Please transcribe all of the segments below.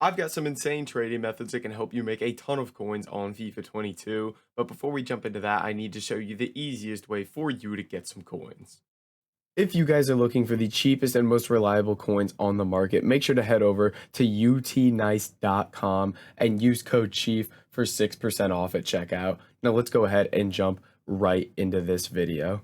I've got some insane trading methods that can help you make a ton of coins on FIFA 22, but before we jump into that, I need to show you the easiest way for you to get some coins. If you guys are looking for the cheapest and most reliable coins on the market, make sure to head over to utnice.com and use code CHIEF for 6% off at checkout. Now let's go ahead and jump right into this video.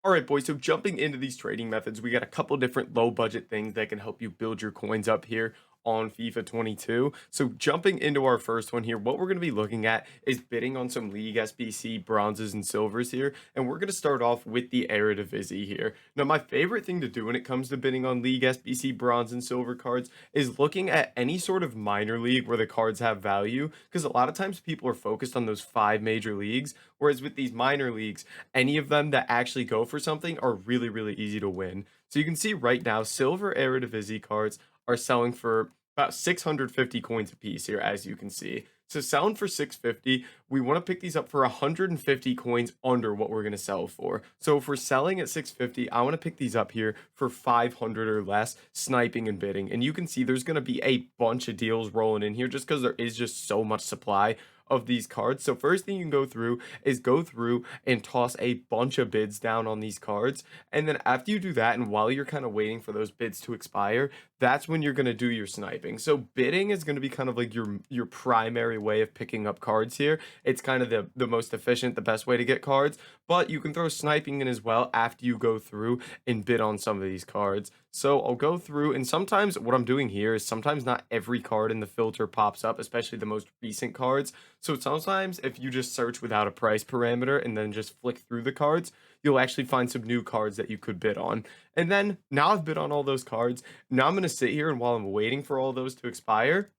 All right, boys. So jumping into these trading methods, we got a couple different low budget things that can help you build your coins up here on FIFA 22. So jumping into our first one here, what we're going to be looking at is bidding on some League SBC bronzes and silvers here. And we're going to start off with the Eredivisie here. Now, my favorite thing to do when it comes to bidding on League SBC bronze and silver cards is looking at any sort of minor league where the cards have value. Because a lot of times people are focused on those five major leagues. Whereas with these minor leagues, any of them that actually go for something are really, really easy to win. So you can see right now, silver Eredivisie cards are selling for about 650 coins a piece here, as you can see. So selling for 650, we want to pick these up for 150 coins under what we're going to sell for. So if we're selling at 650, I want to pick these up here for 500 or less, sniping and bidding. And you can see there's going to be a bunch of deals rolling in here just because there is just so much supply of these cards. So first thing you can go through is go through and toss a bunch of bids down on these cards. And then after you do that, and while you're kind of waiting for those bids to expire, that's when you're going to do your sniping. So bidding is going to be kind of like your primary way of picking up cards here. It's kind of the most efficient, the best way to get cards, but you can throw sniping in as well after you go through and bid on some of these cards. So I'll go through, and sometimes what I'm doing here is sometimes not every card in the filter pops up, especially the most recent cards. So sometimes if you just search without a price parameter and then just flick through the cards, you'll actually find some new cards that you could bid on. And then now I've bid on all those cards. Now I'm going to sit here, and while I'm waiting for all those to expire,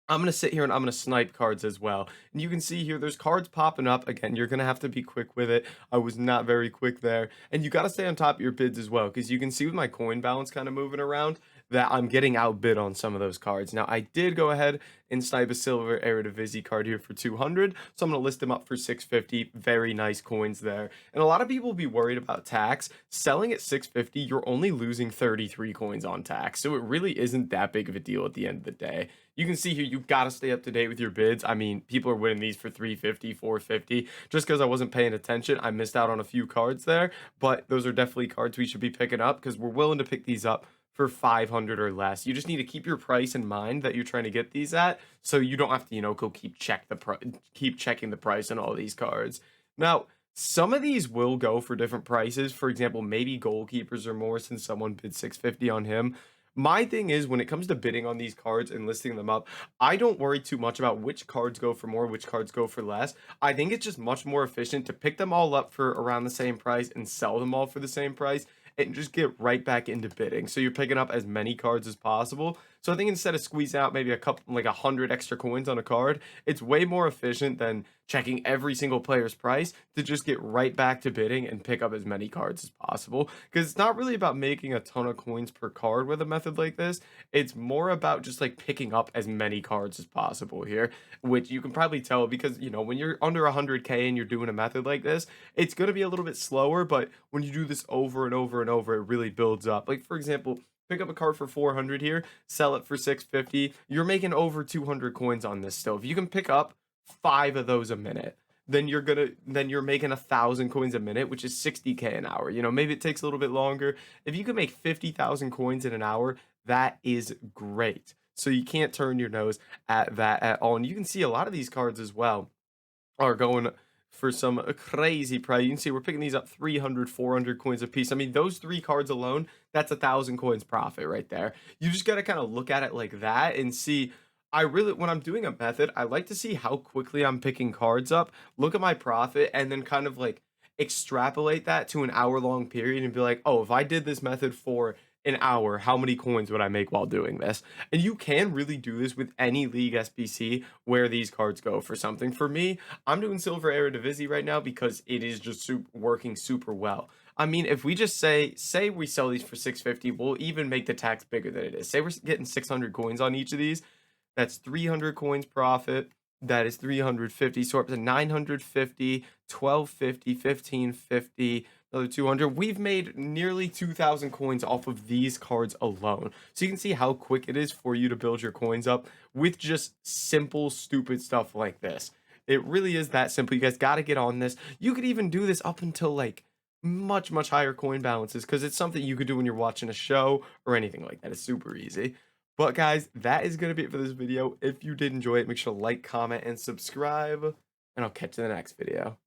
I'm going to sit here and I'm going to snipe cards as well. And you can see here, there's cards popping up. Again, you're going to have to be quick with it. I was not very quick there. And you got to stay on top of your bids as well, because you can see with my coin balance kind of moving around that I'm getting outbid on some of those cards. Now, I did go ahead and snipe a silver Eredivisie card here for 200. So I'm going to list them up for 650. Very nice coins there. And a lot of people will be worried about tax. Selling at 650, you're only losing 33 coins on tax. So it really isn't that big of a deal at the end of the day. You can see here, you've got to stay up to date with your bids. I mean, people are winning these for 350, 450. Just because I wasn't paying attention, I missed out on a few cards there. But those are definitely cards we should be picking up because we're willing to pick these up for 500 or less. You just need to keep your price in mind that you're trying to get these at, so you don't have to, go keep checking the price on all these cards. Now, some of these will go for different prices. For example, maybe goalkeepers are more since someone bid 650 on him. My thing is, when it comes to bidding on these cards and listing them up, I don't worry too much about which cards go for more, which cards go for less. I think it's just much more efficient to pick them all up for around the same price and sell them all for the same price and just get right back into bidding. So you're picking up as many cards as possible. So I think instead of squeezing out maybe a couple, like 100 extra coins on a card, it's way more efficient than checking every single player's price to just get right back to bidding and pick up as many cards as possible. Because it's not really about making a ton of coins per card with a method like this. It's more about just like picking up as many cards as possible here, which you can probably tell because, when you're under 100K and you're doing a method like this, it's going to be a little bit slower. But when you do this over and over and over, it really builds up. Like, for example, pick up a card for 400 here, sell it for 650. You're making over 200 coins on this still. If you can pick up 5 of those a minute, then you're making 1,000 coins a minute, which is 60K an hour. Maybe it takes a little bit longer. If you can make 50,000 coins in an hour, that is great. So you can't turn your nose at that at all. And you can see a lot of these cards as well are going for some crazy price. You can see we're picking these up 300, 400 coins a piece. I mean, those 3 cards alone, that's 1,000 coins profit right there. You just got to kind of look at it like that and see. When I'm doing a method, I like to see how quickly I'm picking cards up, look at my profit, and then kind of like extrapolate that to an hour-long period and be like, oh, if I did this method for an hour, how many coins would I make while doing this? And you can really do this with any league SBC where these cards go for something. For me, I'm doing Silver Eredivisie right now because it is just working super well. I mean, if we just say we sell these for 650, we'll even make the tax bigger than it is. Say we're getting 600 coins on each of these. That's 300 coins profit. That is 350. So up to 950, 1250, 1550, another 200. We've made nearly 2,000 coins off of these cards alone. So you can see how quick it is for you to build your coins up with just simple, stupid stuff like this. It really is that simple. You guys got to get on this. You could even do this up until like much higher coin balances because it's something you could do when you're watching a show or anything like that. It's super easy. But guys, that is going to be it for this video. If you did enjoy it, make sure to like, comment, and subscribe. And I'll catch you in the next video.